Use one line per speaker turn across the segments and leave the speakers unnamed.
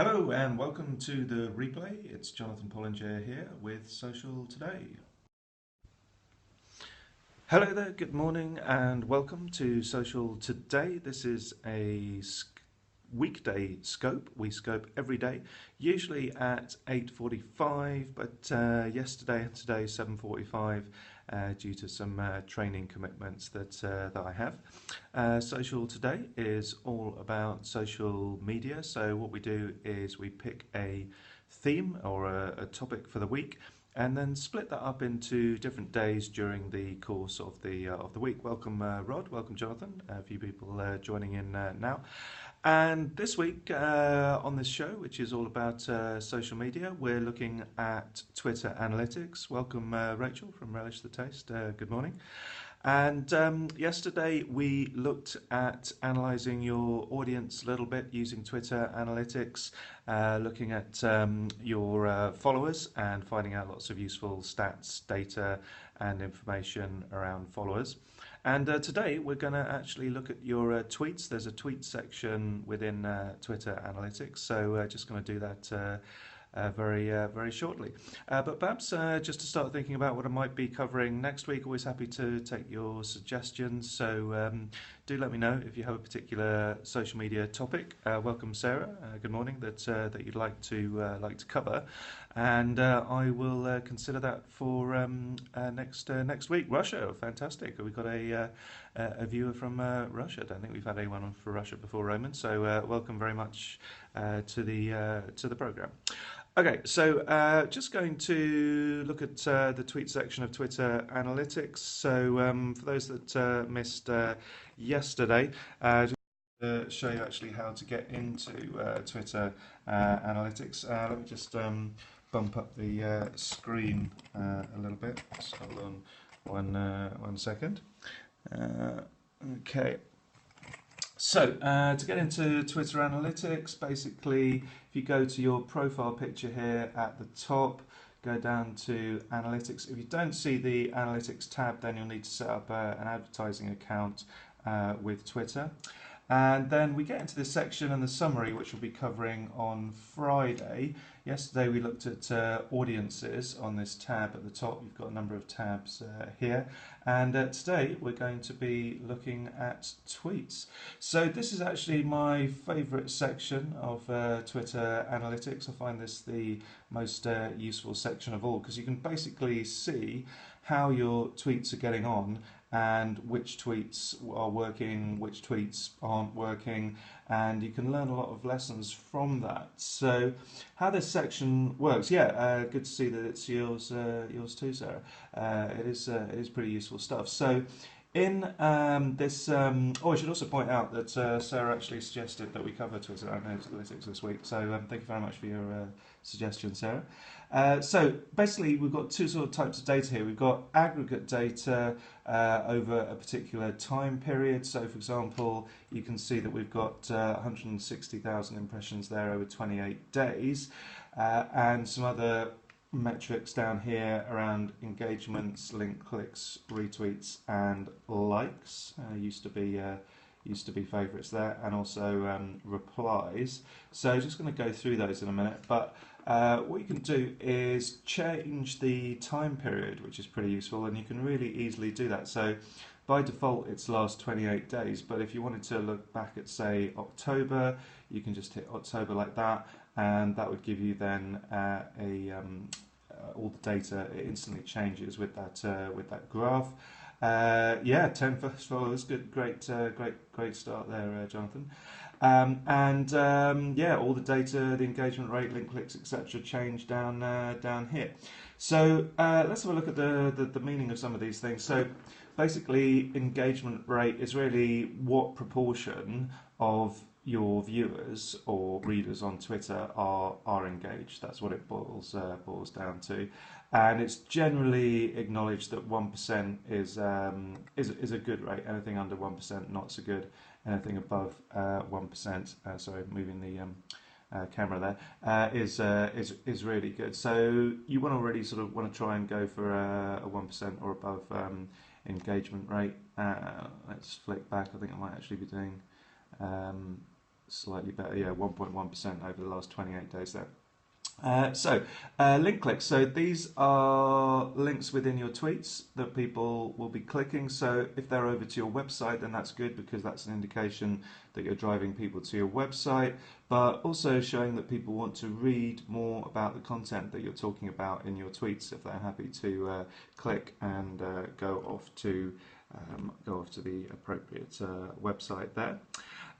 Hello and welcome to the replay. It's Jonathan Pollinger here with Social Today. Hello there, good morning and welcome to Social Today. This is a weekday scope. We scope every day, usually at 8:45, but yesterday and today 7:45 due to some training commitments that I have. Social Today is all about social media. So what we do is we pick a theme or a topic for the week and then split that up into different days during the course of the week. Welcome, Rod. Welcome, Jonathan. A few people joining in now. And this week on this show, which is all about social media, we're looking at Twitter analytics. Welcome, Rachel from Relish the Taste. Good morning. And yesterday we looked at analysing your audience a little bit using Twitter analytics, looking at your followers and finding out lots of useful stats, data and information around followers. And today we're going to actually look at your tweets. There's a tweet section within Twitter analytics, so just going to do that very shortly. But perhaps just to start thinking about what I might be covering next week, always happy to take your suggestions. So do let me know if you have a particular social media topic. Welcome, Sarah. Good morning. That you'd like to cover, and I will consider that for next week. Russia, fantastic. We've got a viewer from Russia. I don't think we've had anyone on for Russia before, Roman. So welcome very much to the program. Okay, so just going to look at the tweet section of Twitter analytics. So for those that missed yesterday, just to show you actually how to get into Twitter analytics. Let me just bump up the screen a little bit. Just hold on one second. Okay. So, to get into Twitter analytics, basically, if you go to your profile picture here at the top, go down to analytics. If you don't see the analytics tab, then you'll need to set up an advertising account with Twitter. And then we get into this section and the summary, which we'll be covering on Friday. Yesterday we looked at audiences on this tab at the top. You've got a number of tabs here. And today we're going to be looking at tweets. So this is actually my favourite section of Twitter analytics. I find this the most useful section of all because you can basically see how your tweets are getting on and which tweets are working, which tweets aren't working, and you can learn a lot of lessons from that. So how this section works, good to see that it's yours too, Sarah. It is pretty useful stuff. So in this, I should also point out that Sarah actually suggested that we cover Twitter analytics this week. So thank you very much for your suggestion, Sarah. So basically, we've got two sort of types of data here. We've got aggregate data over a particular time period. So, for example, you can see that we've got 160,000 impressions there over 28 days, and some other metrics down here around engagements, link clicks, retweets, and likes. Used to be favourites there, and also replies. So just going to go through those in a minute, but what you can do is change the time period, which is pretty useful, and you can really easily do that. So by default it's last 28 days, but if you wanted to look back at, say, October, you can just hit October like that, and that would give you then all the data. It instantly changes with that graph. 10 first followers, great start there, Jonathan. All the data, the engagement rate, link clicks, etc., change down here. So let's have a look at the meaning of some of these things. So basically, engagement rate is really what proportion of your viewers or readers on Twitter are engaged. That's what it boils down to, and it's generally acknowledged that 1% is a good rate. Anything under 1% not so good. Anything above 1%, sorry, moving the camera there, is really good. So you want to really sort of want to try and go for a 1% or above engagement rate. Let's flick back. I think I might actually be doing slightly better, yeah, 1.1% over the last 28 days there. Link clicks. So these are links within your tweets that people will be clicking. So if they're over to your website, then that's good because that's an indication that you're driving people to your website, but also showing that people want to read more about the content that you're talking about in your tweets if they're happy to click and go off to the appropriate website there.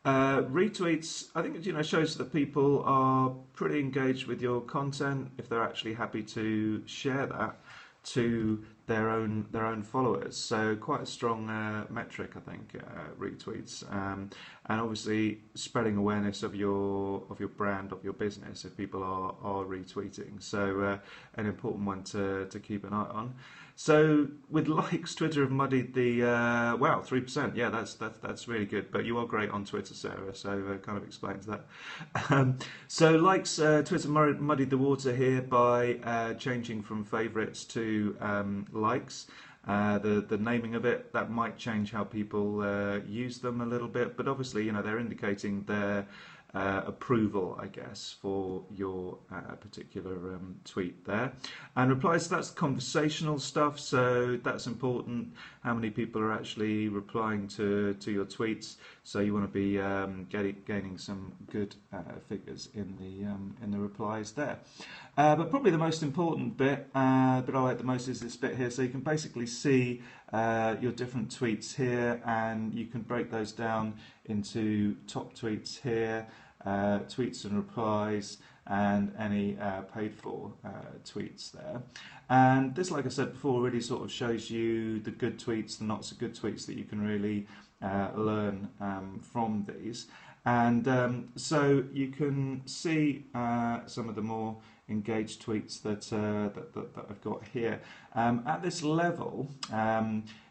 Retweets, I think shows that people are pretty engaged with your content if they're actually happy to share that to their own followers. So quite a strong metric, I think, retweets, and obviously spreading awareness of your brand, of your business, if people are retweeting. So an important one to keep an eye on. So with likes, Twitter have muddied the 3%. Yeah, that's really good. But you are great on Twitter, Sarah. So kind of explains that. So likes, Twitter muddied the water here by changing from favourites to likes. The naming of it, that might change how people use them a little bit. But obviously, they're indicating their approval, I guess, for your particular tweet there. And replies, that's conversational stuff, so that's important. How many people are actually replying to your tweets? So you want to be gaining some good figures in the replies there. But probably the most important bit that I like the most is this bit here. So you can basically see your different tweets here, and you can break those down into top tweets here, tweets and replies, and any paid for tweets there. And this, like I said before, really sort of shows you the good tweets, the not so good tweets that you can really learn from these. And so you can see some of the more engaged tweets that I've got here. At this level,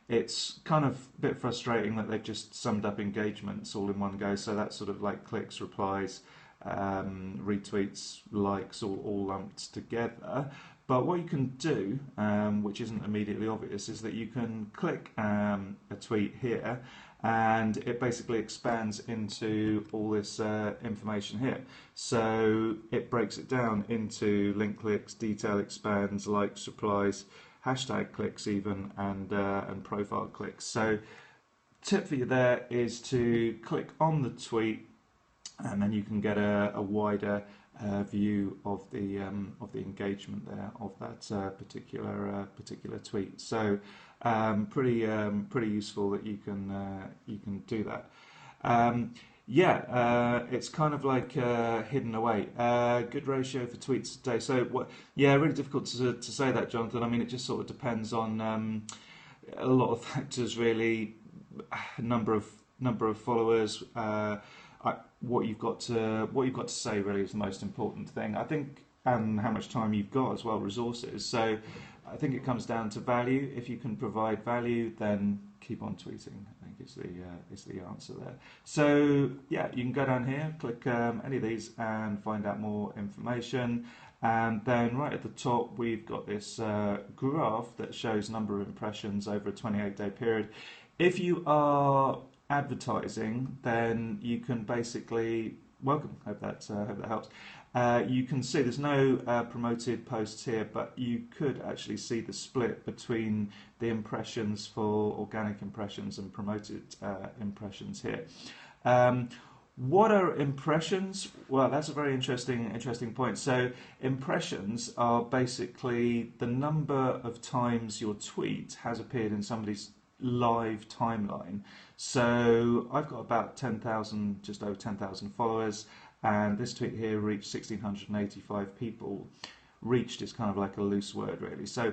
it's kind of a bit frustrating that they've just summed up engagements all in one go. So that's sort of like clicks, replies, retweets, likes, all lumped together. But what you can do, which isn't immediately obvious, is that you can click a tweet here, and it basically expands into all this information here. So it breaks it down into link clicks, detail expands, likes, replies, hashtag clicks even, and profile clicks. So tip for you there is to click on the tweet, and then you can get a wider view of the engagement there of that particular tweet. So pretty useful that you can do that. It's kind of like hidden away. Good ratio for tweets a day. So really difficult to say that, Jonathan. I mean, it just sort of depends on a lot of factors, really. Number of followers. What you've got to say really is the most important thing, I think, and how much time you've got as well, resources. So I think it comes down to value. If you can provide value, then keep on tweeting, I think is the answer there. So yeah, you can go down here, click any of these and find out more information. And then right at the top, we've got this graph that shows number of impressions over a 28-day period. If you are advertising, then you can basically hope that helps. You can see there's no promoted posts here, but you could actually see the split between the impressions for organic impressions and promoted impressions here. What are impressions? Well, that's a very interesting point. So impressions are basically the number of times your tweet has appeared in somebody's live timeline. So I've got about 10,000, just over 10,000 followers, and this tweet here reached 1,685 people. Reached is kind of like a loose word, really. So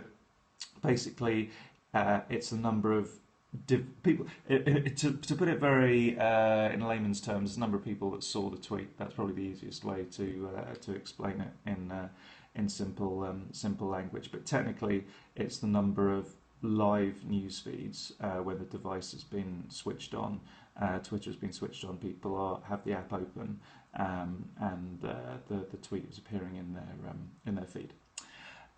basically, it's the number of people. To put it very in layman's terms, the number of people that saw the tweet. That's probably the easiest way to explain it in simple language. But technically, it's the number of live news feeds where the device has been switched on, Twitter has been switched on, people have the app open, and the tweet is appearing in their feed.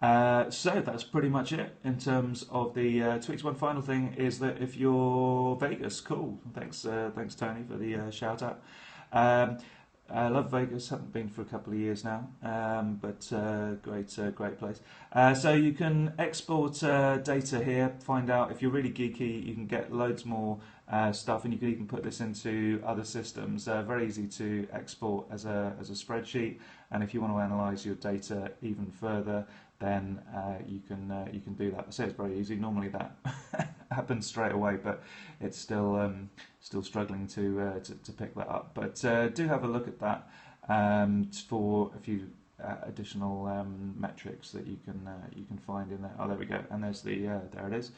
So that's pretty much it in terms of the tweets. One final thing is that if you're Vegas, cool. Thanks Tony for the shout out. I love Vegas. Haven't been for a couple of years now, but great place. So you can export data here. Find out if you're really geeky. You can get loads more stuff, and you can even put this into other systems. Very easy to export as a spreadsheet. And if you want to analyse your data even further, then you can do that. I say it's very easy. Normally that happens straight away, but it's still struggling to pick that up. But do have a look at that for a few additional metrics that you can find in there. Oh, there we go. And there's the there it is.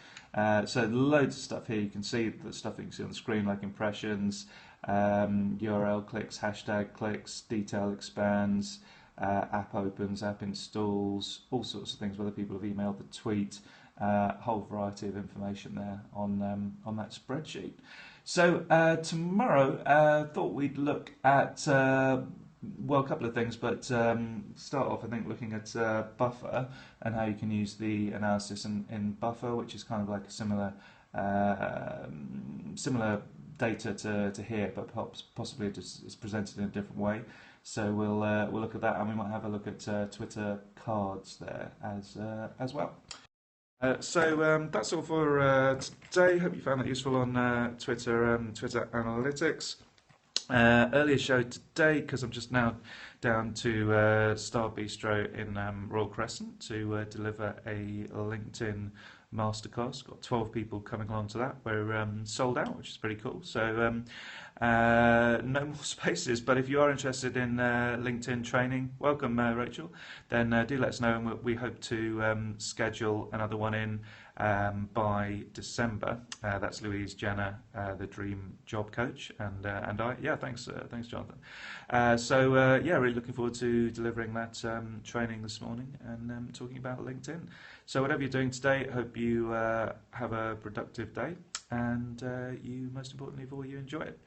So loads of stuff here. You can see the stuff that you can see on the screen, like impressions, URL clicks, hashtag clicks, detail expands, app opens, app installs, all sorts of things. Whether people have emailed the tweet, whole variety of information there on that spreadsheet. So tomorrow, thought we'd look at a couple of things, but start off, I think, looking at Buffer and how you can use the analysis in Buffer, which is kind of like a similar data to here, but possibly it's presented in a different way. So we'll look at that, and we might have a look at Twitter cards there as well. So that's all for today. Hope you found that useful on Twitter Analytics. Earlier show today, because I'm just now down to Star Bistro in Royal Crescent to deliver a LinkedIn masterclass. Got 12 people coming along to that. We're sold out, which is pretty cool. So no more spaces, but if you are interested in LinkedIn training, welcome Rachel, then do let us know, and we hope to schedule another one in by December. That's Louise, Jenna, the Dream Job Coach, and I. Yeah, thanks Jonathan. Yeah, really looking forward to delivering that training this morning and talking about LinkedIn. So whatever you're doing today, I hope you have a productive day, and you, most importantly of all, you enjoy it.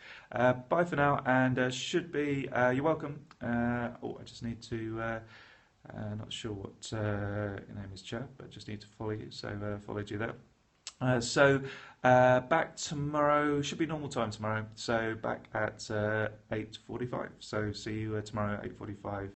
Bye for now, and should be, you're welcome. I just need to, not sure what your name is, chap, but just need to follow you, so followed you there. Back tomorrow, should be normal time tomorrow, so back at 8:45, so see you tomorrow at 8:45